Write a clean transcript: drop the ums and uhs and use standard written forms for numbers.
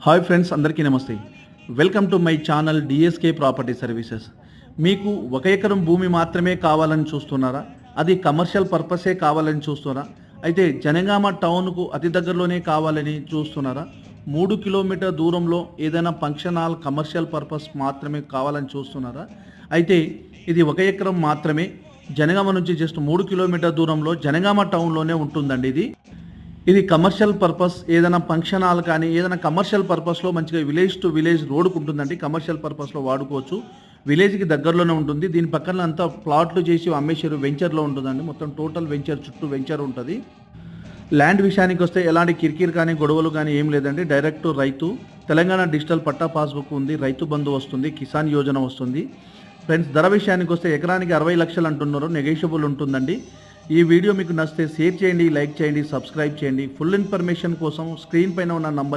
Hi friends, అందరికీ నమస్తే. Welcome to my channel DSK property services. మీకు 1 ఎకరం భూమి మాత్రమే కావాలని చూస్తున్నారా? అది కమర్షియల్ పర్పసే కావాలని చూస్తున్నారా? అయితే జనగామ టౌన్కు అతి దగ్గరలోనే కావాలని చూస్తున్నారా? 3 కిలోమీటర్ దూరంలో ఏదైనా ఫంక్షన్ హాల్ కమర్షియల్ పర్పస్ మాత్రమే కావాలని చూస్తున్నారా? అయితే ఇది 1 ఎకరం మాత్రమే. జనగామ నుంచి జస్ట్ 3 కిలోమీటర్ దూరంలో జనగామ టౌన్లోనే ఉంటుందండి. ఇది కమర్షియల్ పర్పస్, ఏదైనా ఫంక్షన్ హాల్ కానీ ఏదైనా కమర్షియల్ పర్పస్లో మంచిగా విలేజ్ టు విలేజ్ రోడ్డుకు ఉంటుందండి. కమర్షియల్ పర్పస్లో వాడుకోవచ్చు. విలేజ్కి దగ్గరలోనే ఉంటుంది. దీని పక్కన అంతా ప్లాట్లు చేసి అమ్మేశారు. వెంచర్లో ఉంటుందండి. మొత్తం టోటల్ వెంచర్, చుట్టూ వెంచర్ ఉంటుంది. ల్యాండ్ విషయానికి వస్తే ఎలాంటి కిరికిరి కానీ గొడవలు కానీ ఏం లేదండి. డైరెక్ట్ రైతు. తెలంగాణ డిజిటల్ పట్టా పాస్బుక్ ఉంది. రైతు బంధు వస్తుంది. కిసాన్ యోజన వస్తుంది. ఫ్రెండ్స్, ధర విషయానికి వస్తే ఎకరానికి 60 లక్షలు అంటున్నారు. నెగోషియబుల్ ఉంటుందండి. ఈ వీడియో మీకు నచ్చితే షేర్ చేయండి, లైక్ చేయండి, సబ్స్క్రైబ్ చేయండి. ఫుల్ ఇన్ఫర్మేషన్ కోసం స్క్రీన్ పైన ఉన్న నంబర్